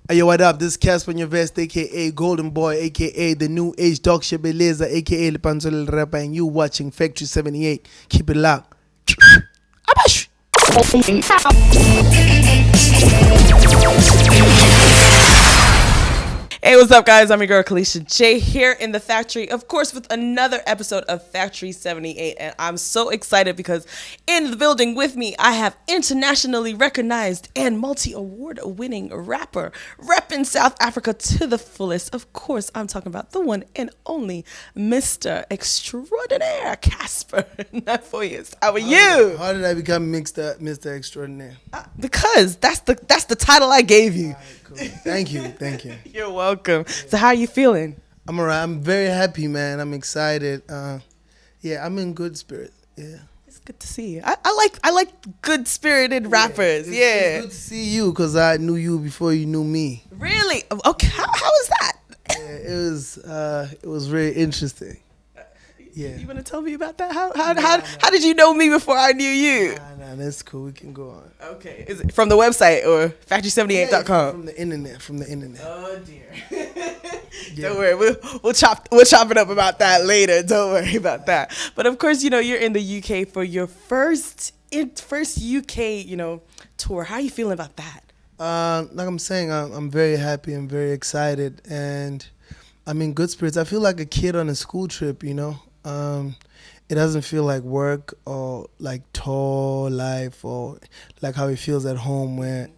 Hey, yo, what up? This is Cassper Nyovest, aka Golden Boy, aka the New Age Dog Shebeleza, aka Lepanzolo Rapper, and you watching Factory 78. Keep it locked. Abash! Hey, what's up, guys? I'm your girl, Kalisha J, here in the factory, of course, with another episode of Factory 78. And I'm so excited because in the building with me, I have internationally recognized and multi-award winning rapper, repping South Africa to the fullest. Of course, I'm talking about the one and only Mr. Extraordinaire, Cassper Nyovest. How are you? How did I become Mr. Extraordinaire? Because that's the title I gave you. All right, cool. Thank you. You're welcome. So how are you feeling? I'm alright. I'm very happy, man. I'm excited. Yeah, I'm in good spirit. Yeah. It's good to see you. I like good spirited rappers. It's good to see you because I knew you before you knew me. Really? Okay. How was that? Yeah, it was very interesting. Yeah. You want to tell me about that? How did you know me before I knew you? Nah, that's cool. We can go on. Okay. Is it from the website or factory78.com? From the internet. Oh dear. Don't worry. We'll chop it up about that later. Don't worry about that. But of course, you're in the UK for your first UK, tour. How are you feeling about that? Like I'm saying, I'm very happy and very excited, and I'm in good spirits. I feel like a kid on a school trip, It doesn't feel like work or like tour life or like how it feels at home where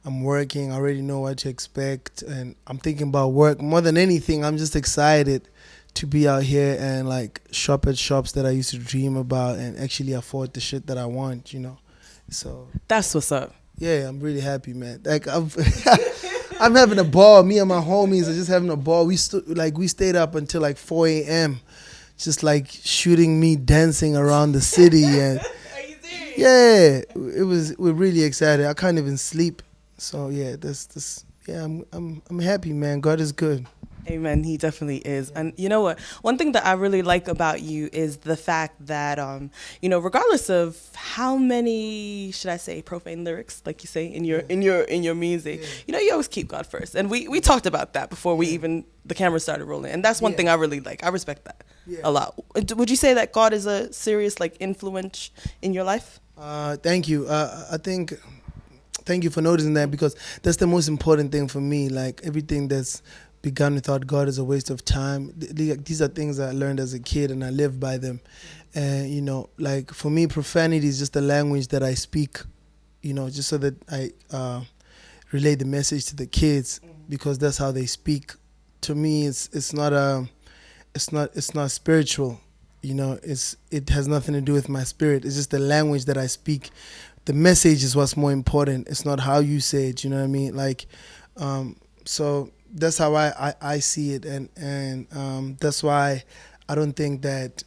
I'm working. I already know what to expect, and I'm thinking about work more than anything. I'm just excited to be out here and like shop at shops that I used to dream about and actually afford the shit that I want, So That's what's up. yeah, I'm really happy, man. Like I'm having a ball. Me and my homies are just having a ball. We stayed up until like 4 a.m. just like shooting me dancing around the city, and Are you serious? yeah, we're really excited. I can't even sleep. So yeah, I'm happy, man. God is good. Amen. He definitely is. And you know what? One thing that I really like about you is the fact that, regardless of how many, should I say, profane lyrics, like you say in your music, you always keep God first. And we talked about that before the camera started rolling. And that's one thing I really like. I respect that a lot. Would you say that God is a serious influence in your life? Thank you. Thank you for noticing that, because that's the most important thing for me. Like everything that's begun without God is a waste of time. These are things I learned as a kid and I live by them. And, like for me, profanity is just a language that I speak, just so that I relay the message to the kids, because that's how they speak. To me, it's not spiritual. It has nothing to do with my spirit. It's just the language that I speak. The message is what's more important. It's not how you say it. You know what I mean? Like, so that's how I see it, and that's why I don't think that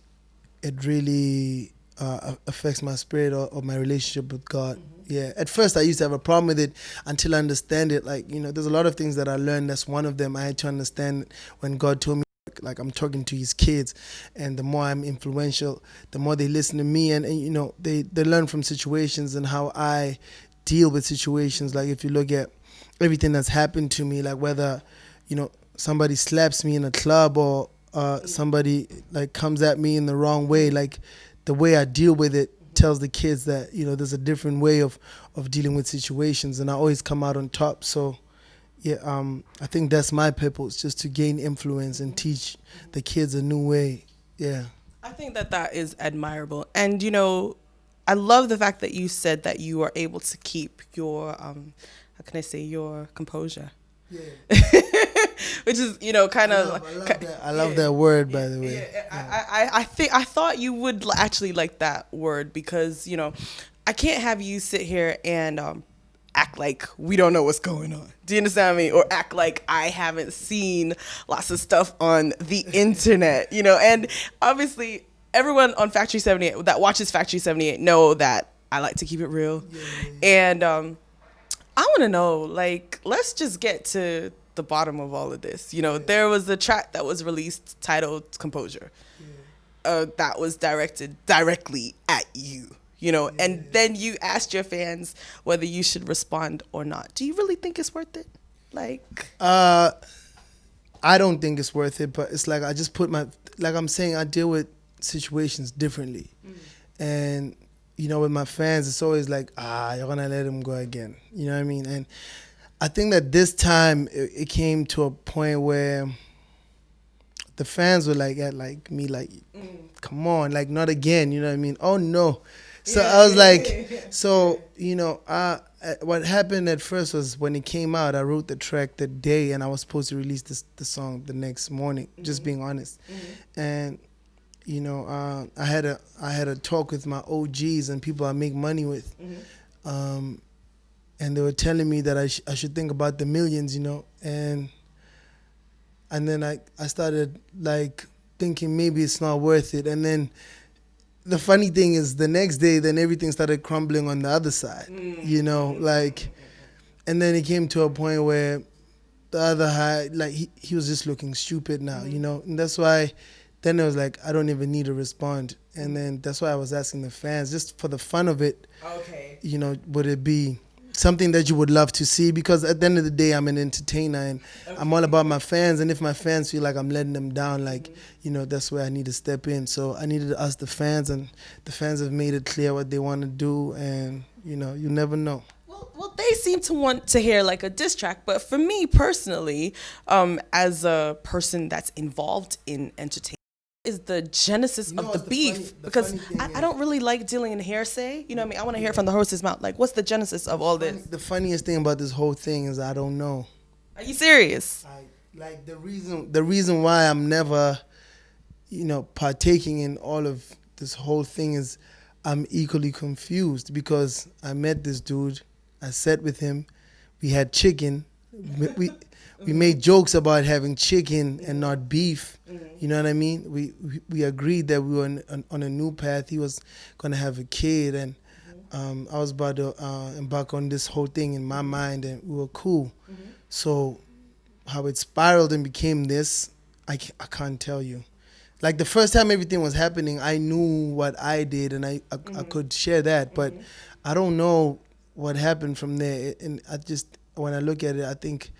it really affects my spirit or my relationship with God. Mm-hmm. Yeah, at first I used to have a problem with it until I understand it. Like, there's a lot of things that I learned. That's one of them. I had to understand when God told me, like I'm talking to his kids, and the more I'm influential, the more they listen to me, and they learn from situations and how I deal with situations. Like if you look at everything that's happened to me, like whether somebody slaps me in a club or somebody like comes at me in the wrong way, like the way I deal with it tells the kids that there's a different way of dealing with situations, and I always come out on top. So yeah, I think that's my purpose, just to gain influence and teach the kids a new way. Yeah, I think that is admirable. And I love the fact that you said that you are able to keep your how can I say, your composure. Yeah. Which is, kind of. I love that word, by the way. Yeah. I thought you would actually like that word, because I can't have you sit here and act like we don't know what's going on. Do you understand me? Or act like I haven't seen lots of stuff on the internet, And obviously, everyone on Factory 78 that watches Factory 78 know that I like to keep it real. Yeah. And I want to know, let's just get to the bottom of all of this. There was a track that was released titled Composure. Yeah. That was directed directly at you. And then you asked your fans whether you should respond or not. Do you really think it's worth it? Like, Uh, I don't think it's worth it, but it's like I just put my, like I'm saying, I deal with situations differently. And, with my fans, it's always like, you're going to let him go again. You know what I mean? And I think that this time it came to a point where the fans were like at like me, like, come on, like not again. You know what I mean? Oh no. So I was like, so what happened at first was when it came out, I wrote the track the day, and I was supposed to release the song the next morning. Just being honest, and I had a talk with my OGs and people I make money with, and they were telling me that I should think about the millions, and then I started like thinking maybe it's not worth it, and then the funny thing is the next day then everything started crumbling on the other side, like, and then it came to a point where the other high, like he was just looking stupid now, and that's why then it was like I don't even need to respond, and then that's why I was asking the fans just for the fun of it, okay. Would it be something that you would love to see? Because at the end of the day, I'm an entertainer, and I'm all about my fans. And if my fans feel like I'm letting them down, like, that's where I need to step in. So I needed to ask the fans, and the fans have made it clear what they want to do. And, you never know. Well, they seem to want to hear like a diss track, but for me personally, as a person that's involved in entertainment, is the genesis of the beef, because I don't really like dealing in hearsay. You know what I mean? I want to hear from the horse's mouth. Like, what's the genesis of all this? The funniest thing about this whole thing is I don't know. Are you serious? Like the reason why I'm never, partaking in all of this whole thing is I'm equally confused, because I met this dude, I sat with him, we had chicken, we made jokes about having chicken and not beef. You know what I mean? We agreed that we were on a new path. He was gonna have a kid, and I was about to embark on this whole thing in my mind, and we were cool. So how it spiraled and became this, I can't tell you. Like the first time everything was happening, I knew what I did, and I could share that, but I don't know what happened from there. And when I look at it, I think,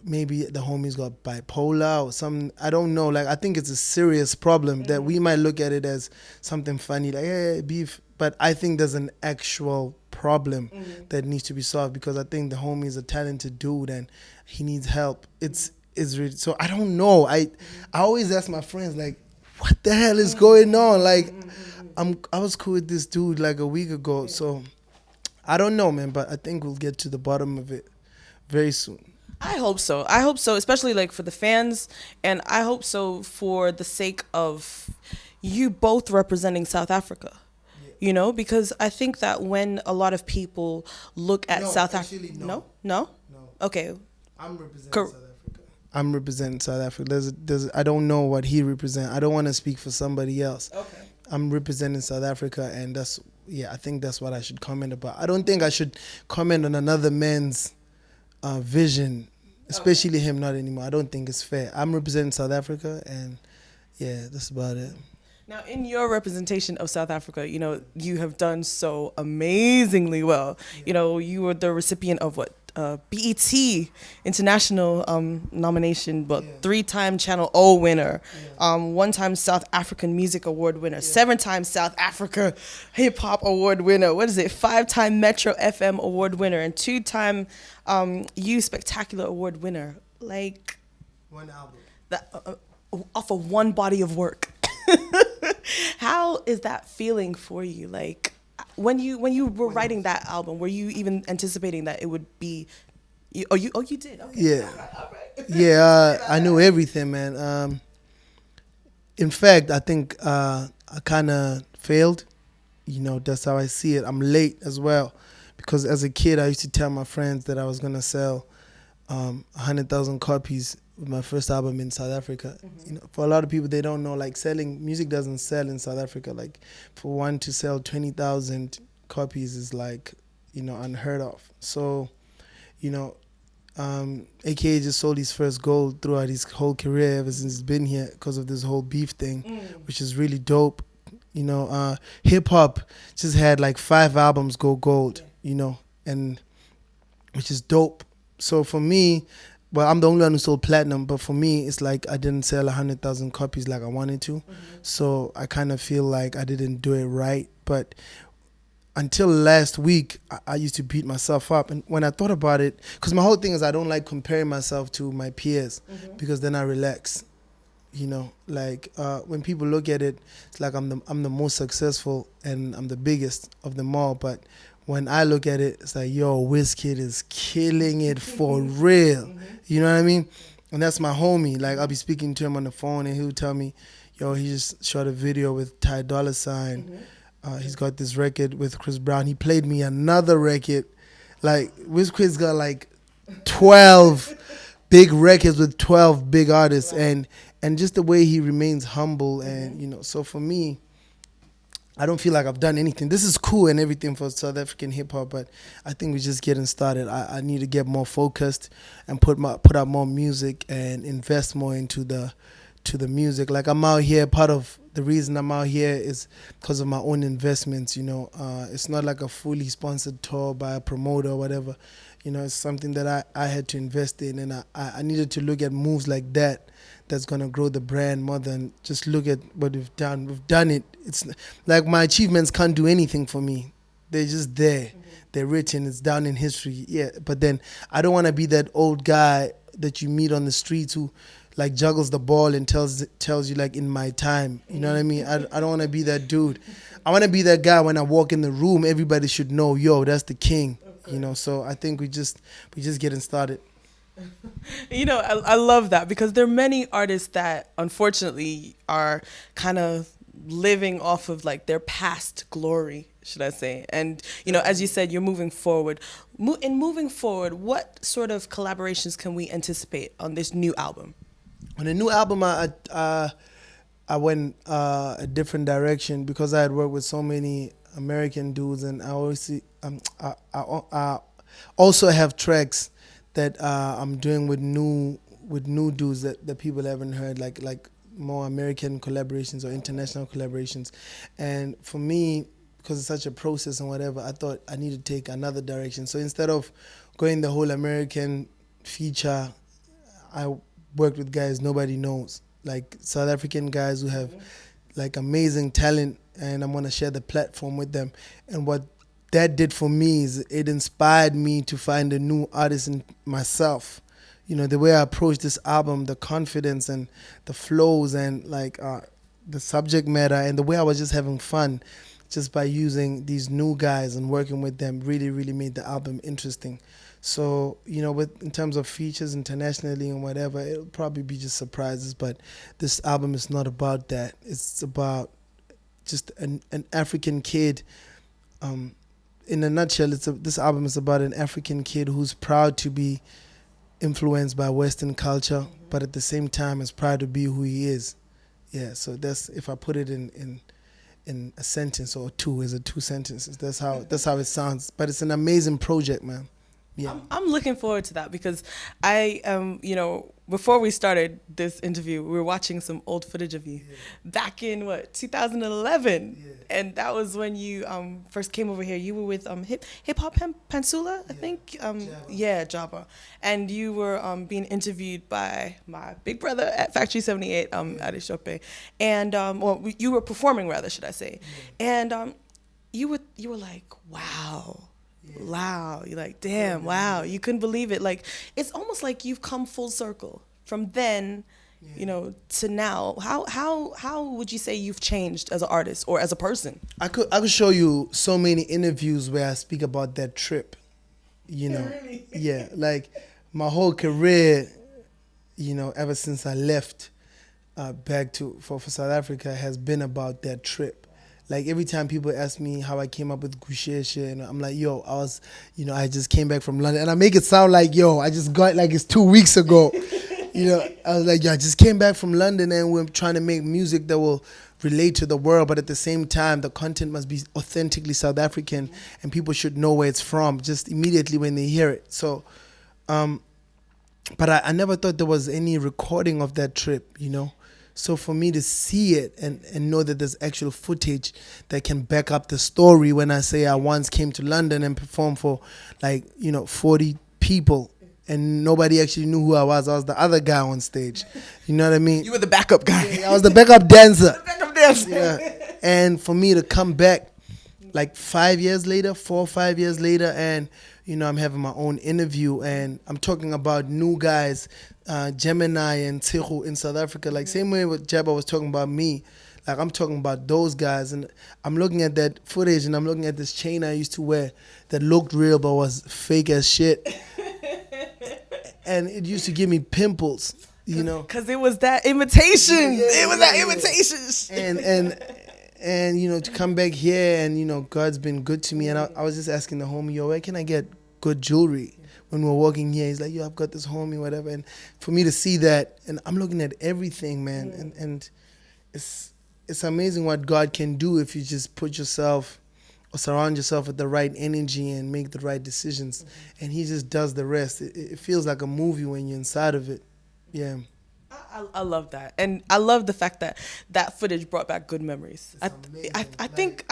maybe the homies got bipolar or something. I don't know. Like, I think it's a serious problem that we might look at it as something funny, like, hey, beef. But I think there's an actual problem that needs to be solved, because I think the homie is a talented dude and he needs help. It's really, so I don't know. I always ask my friends, like, what the hell is going on? Like, I was cool with this dude like a week ago. So I don't know, man, but I think we'll get to the bottom of it very soon. I hope so. I hope so, especially like for the fans, and I hope so for the sake of you both representing South Africa. Because I think that when a lot of people look at South Africa, no, okay, I'm representing South Africa. I'm representing South Africa. I don't know what he represents. I don't want to speak for somebody else. Okay. I'm representing South Africa, and I think that's what I should comment about. I don't think I should comment on another man's vision, especially him not anymore. I don't think it's fair. I'm representing South Africa, and yeah, that's about it. Now, in your representation of South Africa, you have done so amazingly well. You were the recipient of what? BET International nomination, but 3-time Channel O winner, 1-time South African Music Award winner, 7-time South Africa Hip Hop Award winner. What is it? 5-time Metro FM Award winner, and 2-time You Spectacular Award winner. Like, one album. That off of one body of work. How is that feeling for you? Like, when you were writing that album, were you even anticipating that it would be? You did. Okay. Yeah. All right. Yeah, I knew everything, man. In fact, I think I kind of failed. That's how I see it. I'm late as well, because as a kid, I used to tell my friends that I was gonna sell 100,000 copies with my first album in South Africa. For a lot of people, they don't know, like, selling music doesn't sell in South Africa. Like, for one to sell 20,000 copies is like, unheard of. So, AKA just sold his first gold throughout his whole career ever since he's been here, because of this whole beef thing, which is really dope. Hip hop just had like 5 albums go gold, and which is dope. So for me, well, I'm the only one who sold platinum, but for me, it's like I didn't sell 100,000 copies like I wanted to. So I kind of feel like I didn't do it right. But until last week, I used to beat myself up. And when I thought about it, because my whole thing is I don't like comparing myself to my peers because then I relax. You know, like when people look at it, it's like I'm the most successful and I'm the biggest of them all. But when I look at it, it's like, yo, Wizkid is killing it for real. You know what I mean? And that's my homie. Like I'll be speaking to him on the phone and he'll tell me, yo, he just shot a video with Ty Dolla Sign. He's got this record with Chris Brown. He played me another record. Like Wizkid's got like 12 big records with 12 big artists, and just the way he remains humble, and you know. So for me, I don't feel like I've done anything. This is cool and everything for South African hip hop, but I think we're just getting started. I need to get more focused and put out more music and invest more into the music. Like I'm out here, part of the reason I'm out here is because of my own investments, you know. It's not like a fully sponsored tour by a promoter or whatever. You know, it's something that I had to invest in, and I needed to look at moves like that that's going to grow the brand more than just look at what we've done. We've done it. It's like my achievements can't do anything for me. They're just there. They're written. It's down in history. Yeah, but then I don't want to be that old guy that you meet on the streets who like juggles the ball and tells you like in my time. You know what I mean? I don't want to be that dude. I want to be that guy when I walk in the room, everybody should know, yo, that's the king. You know, so I think we just getting started. You know, I love that because there are many artists that unfortunately are kind of living off of like their past glory, should I say. And, you know, as you said, you're moving forward. In moving forward, what sort of collaborations can we anticipate on this new album? On the new album, I went a different direction because I had worked with so many American dudes, and I always see, I also have tracks that I'm doing with new dudes that people haven't heard, like more American collaborations or international collaborations. And for me, because it's such a process and whatever, I thought I need to take another direction. So instead of going the whole American feature, I worked with guys nobody knows, like South African guys who have like amazing talent, and I'm gonna share the platform with them. And what that did for me is it inspired me to find a new artist in myself. You know, the way I approached this album, the confidence and the flows and like the subject matter, and the way I was just having fun just by using these new guys and working with them really, really made the album interesting. So, you know, in terms of features internationally and whatever, it'll probably be just surprises, but this album is not about that. It's about just an African kid. In a nutshell, this album is about an African kid who's proud to be influenced by Western culture, but at the same time is proud to be who he is. Yeah, so that's, if I put it in a sentence or two, is it 2 sentences? That's how it sounds. But it's an amazing project, man. Yeah. I'm looking forward to that because I you know, before we started this interview, we were watching some old footage of you back in 2011, and that was when you first came over here. You were with Hip Hop Pansula, I think. Jabba, and you were being interviewed by my big brother at Factory 78, Adeshope, and you were performing rather, should I say, and you were like, wow. Wow, you're like, damn, wow, you couldn't believe it. Like, it's almost like you've come full circle from then, you know, to now. How would you say you've changed as an artist or as a person? I could show you so many interviews where I speak about that trip, you know. Really? Yeah, like my whole career, you know, ever since I left back for South Africa has been about that trip. Like every time people ask me how I came up with Gusheshe, and I'm like, yo, I just came back from London. And I make it sound like, yo, I just got, like it's 2 weeks ago. You know, I was like, yo, I just came back from London and we're trying to make music that will relate to the world, but at the same time, the content must be authentically South African and people should know where it's from just immediately when they hear it. So, but I never thought there was any recording of that trip, you know. So for me to see it and know that there's actual footage that can back up the story when I say I once came to London and performed for 40 people, and nobody actually knew who I was. I was the other guy on stage. You know what I mean? You were the backup guy. I was the backup dancer. Backup dancer. Yeah. And for me to come back like 5 years later, 4 or 5 years later, and I'm having my own interview, and I'm talking about new guys, Gemini and Tihu in South Africa. Like same way with Jabba was talking about me. Like I'm talking about those guys, and I'm looking at that footage, and I'm looking at this chain I used to wear that looked real but was fake as shit, and it used to give me pimples. Because it was that imitation. It was that imitation. And to come back here, and God's been good to me, and I was just asking the homie, yo, where can I get good jewelry? When we were walking here, he's like, yo, I've got this homie, whatever. And for me to see that, and I'm looking at everything, man, and it's amazing what God can do if you just put yourself or surround yourself with the right energy and make the right decisions. And he just does the rest. It feels like a movie when you're inside of it. Yeah. I love that, and I love the fact that that footage brought back good memories. I think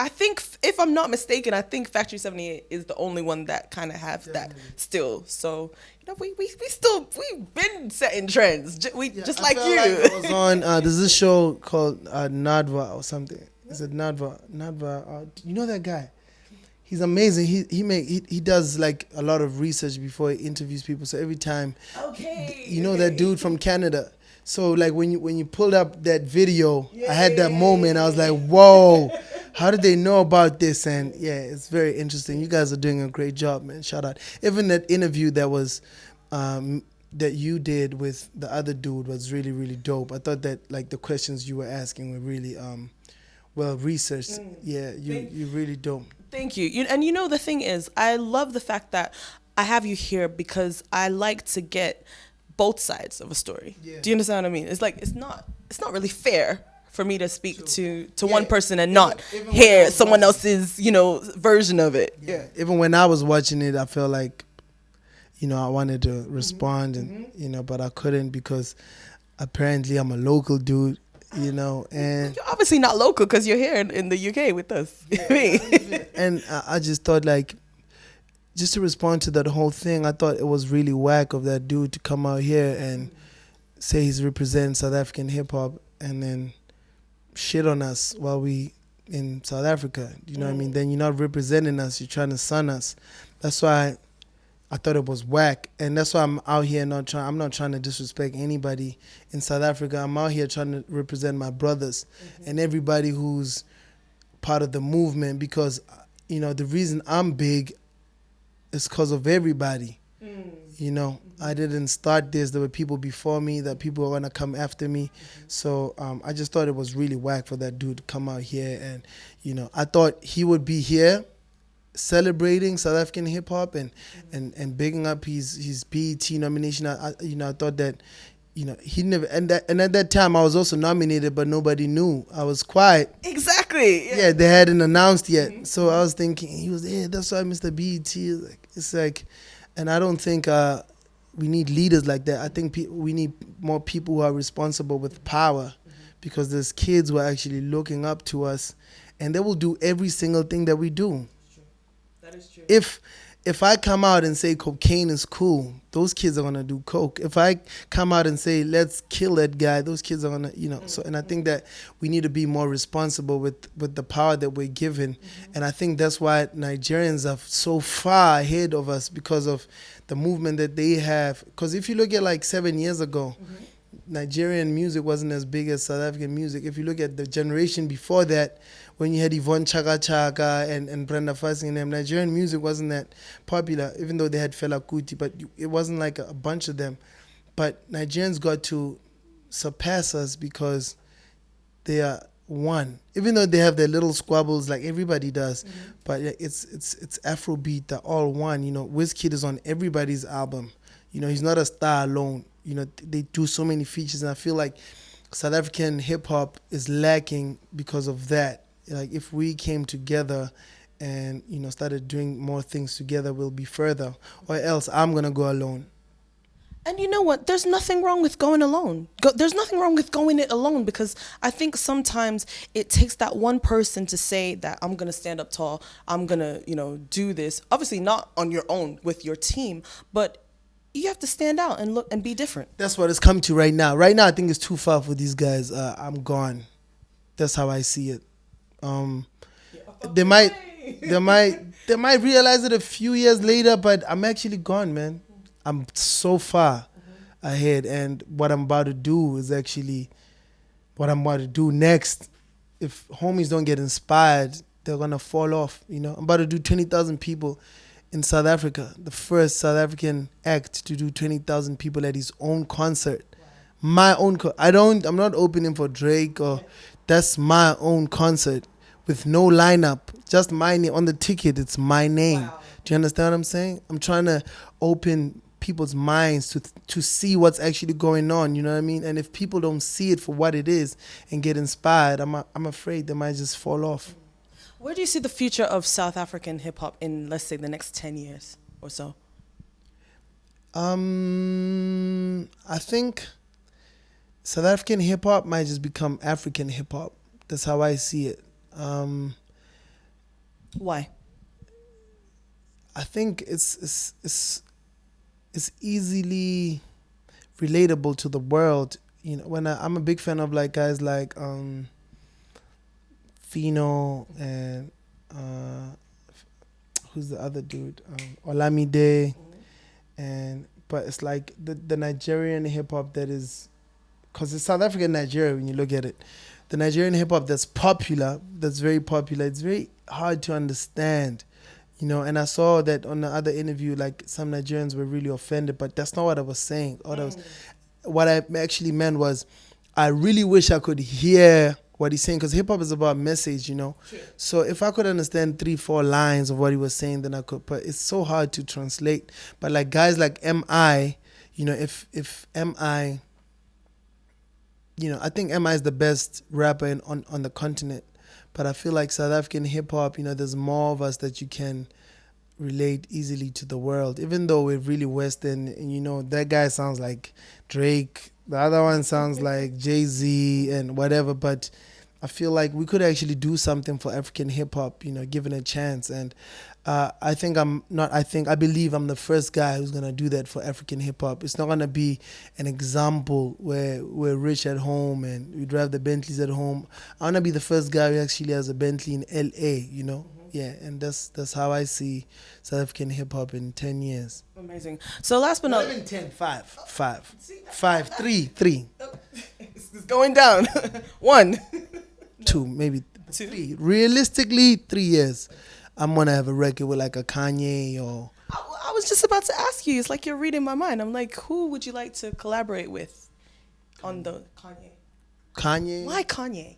if I'm not mistaken, I think Factory 78 is the only one that kind of have that still. So we've been setting trends. Just like you. Like I was on there's this show called Nadva or something. Is it Nadva? You know that guy? He's amazing. He does like a lot of research before he interviews people. So every time, that dude from Canada. So like when you pulled up that video, I had that moment. I was like, whoa, how did they know about this? And yeah, it's very interesting. You guys are doing a great job, man. Shout out. Even that interview that was that you did with the other dude was really, really dope. I thought that like the questions you were asking were really well researched. Yeah, you really dope. Thank you. And the thing is, I love the fact that I have you here because I like to get both sides of a story. Yeah. Do you understand what I mean? It's like it's not really fair for me to speak to one person and not hear someone else's version of it. Yeah. Even when I was watching it, I felt like I wanted to respond and but I couldn't because apparently I'm a local dude. And you're obviously not local because you're here in the UK with us. And I just thought like, just to respond to that whole thing, I thought it was really whack of that dude to come out here and say he's representing South African hip hop and then shit on us while we in South Africa. You know what I mean? Then you're not representing us, you're trying to sun us. That's why I thought it was whack, and that's why I'm out here I'm not trying to disrespect anybody in South Africa. I'm out here trying to represent my brothers and everybody who's part of the movement because the reason I'm big is because of everybody. I didn't start this. There were people before me that people are gonna come after me. So I just thought it was really whack for that dude to come out here and I thought he would be here celebrating South African hip hop and bigging up his BET nomination. I thought that he never and at that time I was also nominated but nobody knew. I was quiet. Exactly. Yeah, they hadn't announced yet. So I was thinking he was that's why Mr. BET it's like, and I don't think we need leaders like that. I think we need more people who are responsible with power because there's kids who are actually looking up to us and they will do every single thing that we do. That is true. If I come out and say cocaine is cool, those kids are gonna do coke. If I come out and say let's kill that guy, those kids are gonna, So, and I think that we need to be more responsible with the power that we're given, and I think that's why Nigerians are so far ahead of us because of the movement that they have. Because if you look at like 7 years ago, Nigerian music wasn't as big as South African music. If you look at the generation before that, when you had Yvonne Chaka Chaka and Brenda Fassie and them, Nigerian music wasn't that popular, even though they had Fela Kuti, but it wasn't like a bunch of them. But Nigerians got to surpass us because they are one. Even though they have their little squabbles like everybody does, but it's Afrobeat, they're all one. Wizkid is on everybody's album. He's not a star alone. They do so many features, and I feel like South African hip hop is lacking because of that. Like if we came together and started doing more things together, we'll be further. Or else I'm gonna go alone. And you know what? There's nothing wrong with going alone. There's nothing wrong with going it alone because I think sometimes it takes that one person to say that I'm gonna stand up tall. I'm gonna do this. Obviously not on your own with your team, but you have to stand out and look and be different. That's what it's come to right now. Right now, I think it's too far for these guys. I'm gone. That's how I see it. Um, they might, they might realize it a few years later, but I'm actually gone, man. I'm so far ahead, and what I'm about to do is actually what I'm about to do next. If homies don't get inspired, they're gonna fall off. I'm about to do 20,000 people in South Africa, the first South African act to do 20,000 people at his own concert. My own. I'm not opening for Drake or. That's my own concert with no lineup, just my name on the ticket. It's my name. Wow. Do you understand what I'm saying? I'm trying to open people's minds to see what's actually going on. You know what I mean? And if people don't see it for what it is and get inspired, I'm afraid they might just fall off. Where do you see the future of South African hip hop in, let's say, the next 10 years or so? I think South African hip hop might just become African hip hop. That's how I see it. Why? I think it's easily relatable to the world. When I'm a big fan of like guys like Fino and who's the other dude? Olamide, but it's like the Nigerian hip hop that is, because it's South African Nigeria when you look at it. The Nigerian hip hop that's popular, that's very popular, it's very hard to understand. And I saw that on the other interview, like some Nigerians were really offended, but that's not what I was saying. What I actually meant was, I really wish I could hear what he's saying, because hip hop is about message. Sure. So if I could understand 3-4 lines of what he was saying, then I could. But it's so hard to translate. But like guys like MI, if MI, I think MI is the best rapper on the continent. But I feel like South African hip hop, there's more of us that you can relate easily to the world. Even though we're really Western, and that guy sounds like Drake, the other one sounds like Jay-Z and whatever. But I feel like we could actually do something for African hip hop, given a chance. And I believe I'm the first guy who's gonna do that for African hip hop. It's not gonna be an example where we're rich at home and we drive the Bentleys at home. I wanna be the first guy who actually has a Bentley in LA, Yeah, and that's how I see South African hip hop in 10 years. Amazing. So last but not even 10, 5, 3. It's going down. 1, 2, maybe 2. 3. Realistically, 3 years. I'm gonna have a record with like a Kanye or. I was just about to ask you. It's like you're reading my mind. I'm like, who would you like to collaborate with on the Kanye? Kanye. Why Kanye?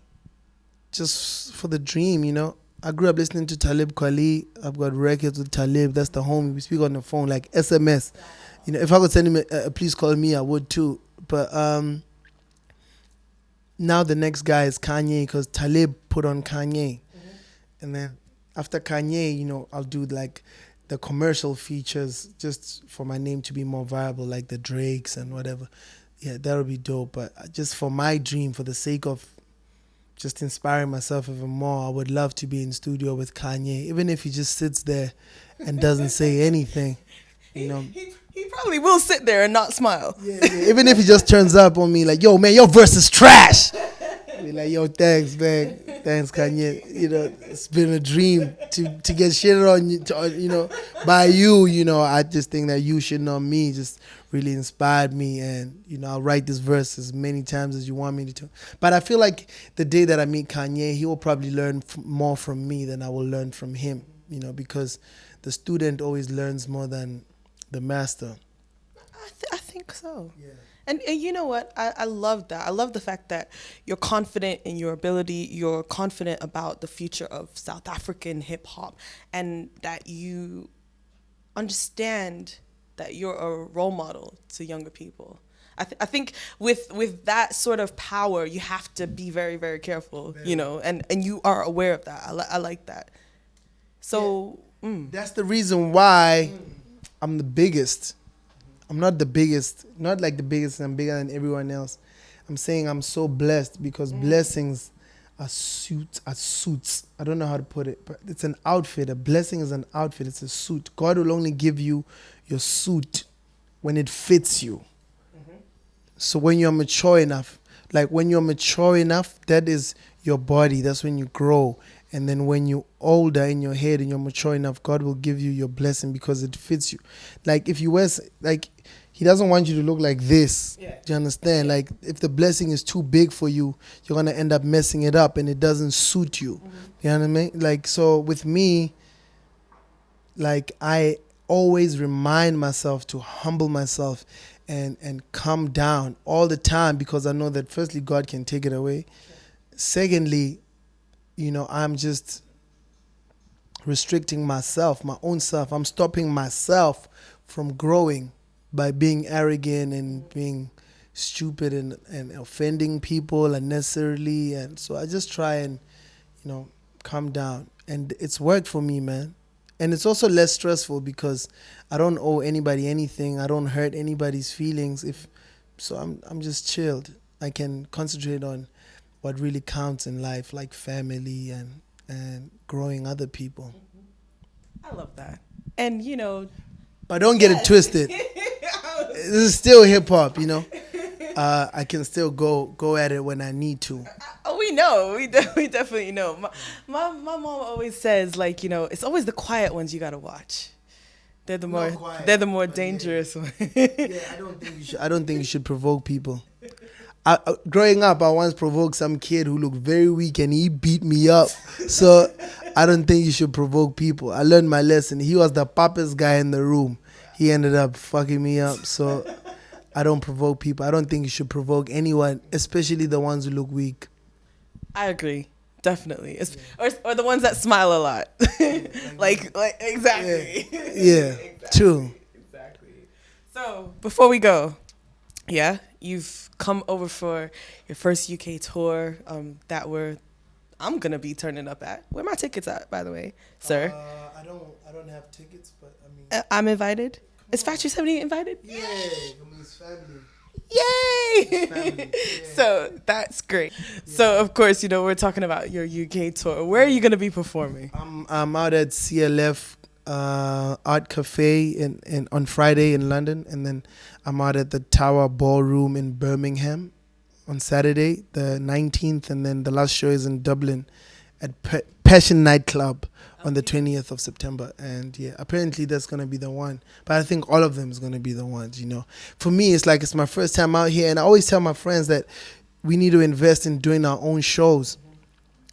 Just for the dream, I grew up listening to Talib Kweli. I've got records with Talib. That's the homie. We speak on the phone like SMS. If I could send him a please call me, I would too. But now the next guy is Kanye, because Talib put on Kanye. And then after Kanye, I'll do like the commercial features just for my name to be more viable, like the Drakes and whatever. Yeah, that would be dope. But just for my dream, for the sake of just inspiring myself even more, I would love to be in studio with Kanye, even if he just sits there and doesn't say anything. He probably will sit there and not smile. Yeah. Even if he just turns up on me like, yo, man, your verse is trash. Be like, yo, thanks, man. Thanks, Kanye. It's been a dream to get shitted on, by you. I just think that you shitting on me just really inspired me. And, I'll write this verse as many times as you want me to. But I feel like the day that I meet Kanye, he will probably learn more from me than I will learn from him, because the student always learns more than the master. I think so. Yeah. And you know what? I love that. I love the fact that you're confident in your ability. You're confident about the future of South African hip hop, and that you understand that you're a role model to younger people. I think with that sort of power, you have to be very, very careful, and you are aware of that. I like that. So that's the reason why I'm the biggest. I'm not the biggest, not like the biggest, I'm bigger than everyone else. I'm saying I'm so blessed because blessings are suits. I don't know how to put it, but it's an outfit. A blessing is an outfit. It's a suit. God will only give you your suit when it fits you. So when you're mature enough, like when you're mature enough, that is your body. That's when you grow. And then when you're older in your head and you're mature enough, God will give you your blessing because it fits you. Like if you wear, like He doesn't want you to look like this. Yeah. Do you understand? Like if the blessing is too big for you, you're gonna end up messing it up, and it doesn't suit you. You know what I mean? Like so with me, like I always remind myself to humble myself and calm down all the time, because I know that firstly God can take it away. Secondly, I'm just restricting myself, my own self. I'm stopping myself from growing by being arrogant and being stupid and offending people unnecessarily. And so I just try and, calm down. And it's worked for me, man. And it's also less stressful because I don't owe anybody anything. I don't hurt anybody's feelings. So I'm just chilled. I can concentrate on what really counts in life, like family and growing other people. I love that. And But don't get it twisted. This is still hip hop, I can still go at it when I need to. we know. We definitely know. My mom always says, like, it's always the quiet ones you gotta watch. They're the more quiet, they're the more dangerous ones. Yeah, I don't think you should provoke people. Growing up, I once provoked some kid who looked very weak and he beat me up. So I don't think you should provoke people. I learned my lesson. He was the papa's guy in the room. He ended up fucking me up. So I don't provoke people. I don't think you should provoke anyone, especially the ones who look weak. I agree. Definitely. Or the ones that smile a lot. like exactly. Yeah. Exactly. True. Exactly. So before we go, you've come over for your first UK tour I'm gonna be turning up at. Where my tickets at, by the way, sir? I don't have tickets, but I mean, I'm invited. Is Factory 70 invited? yeah, I mean, it's family. Yay! Family, yeah. So that's great. So of course, we're talking about your UK tour. Where are you gonna be performing? I'm out at CLF Art Cafe in on Friday in London, and then I'm out at the Tower Ballroom in Birmingham on Saturday the 19th, and then the last show is in Dublin at Passion Nightclub on the 20th of September. And yeah, apparently that's gonna be the one, but I think all of them is gonna be the ones. For me, it's my first time out here, and I always tell my friends that we need to invest in doing our own shows,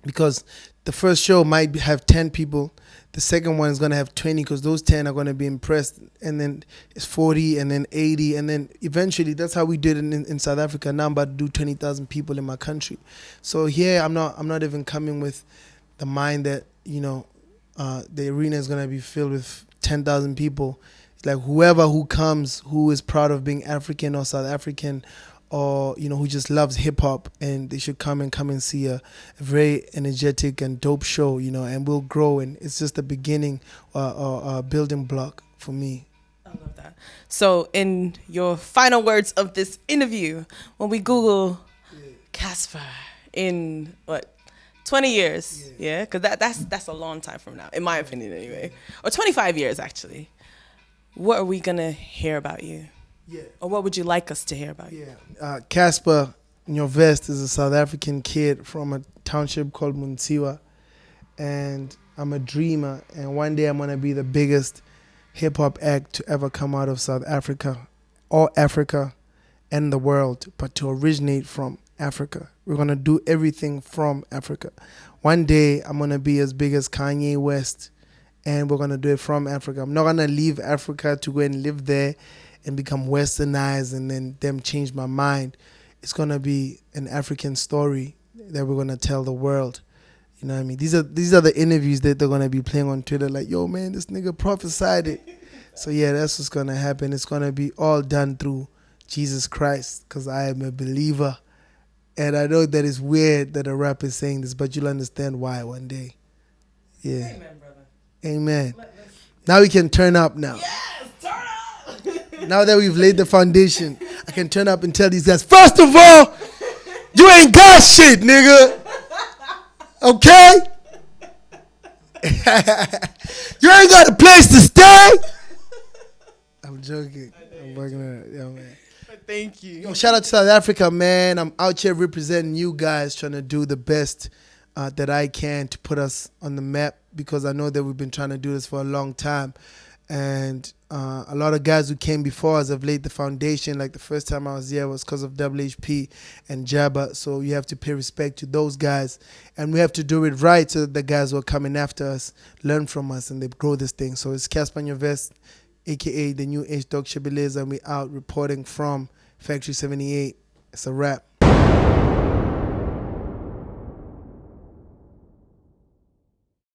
because the first show might have 10 people, the second one is going to have 20, because those 10 are going to be impressed, and then it's 40, and then 80, and then eventually that's how we did it in South Africa. Now I'm about to do 20,000 people in my country. So here I'm not even coming with the mind that the arena is going to be filled with 10,000 people. It's like whoever who comes, who is proud of being African or South African, or who just loves hip hop, and they should come and see a very energetic and dope show, and we'll grow, and it's just the beginning or a building block for me. I love that. So in your final words of this interview, when we Google Cassper in 20 years, because that's a long time from now, in my opinion anyway, or 25 years actually, what are we gonna hear about you? Yeah. Or what would you like us to hear about you? Yeah. Cassper Nyovest is a South African kid from a township called Muntsiwa, and I'm a dreamer, and one day I'm going to be the biggest hip-hop act to ever come out of South Africa, or Africa, and the world, but to originate from Africa. We're going to do everything from Africa. One day I'm going to be as big as Kanye West, and we're going to do it from Africa. I'm not going to leave Africa to go and live there and become westernized and then them change my mind. It's going to be an African story that we're going to tell the world. You know what I mean? These are the interviews that they're going to be playing on Twitter, like, yo, man, this nigga prophesied it. So yeah, that's what's going to happen. It's going to be all done through Jesus Christ, because I am a believer. And I know that it's weird that a rapper is saying this, but you'll understand why one day. Yeah. Amen, brother. Amen. Now we can turn up now. Yes, turn up! Now that we've laid the foundation, I can turn up and tell these guys, first of all, you ain't got shit, nigga. Okay? You ain't got a place to stay. I'm joking. I'm working on it. Yeah, man. But thank you. Yo, shout out to South Africa, man. I'm out here representing you guys, trying to do the best that I can to put us on the map because I know that we've been trying to do this for a long time. And a lot of guys who came before us have laid the foundation. Like the first time I was here was because of WHP and Jabba. So you have to pay respect to those guys. And we have to do it right so that the guys who are coming after us learn from us and they grow this thing. So it's Cassper Nyovest, a.k.a. the new H Dog Shibboleth, and we out reporting from Factory 78. It's a wrap.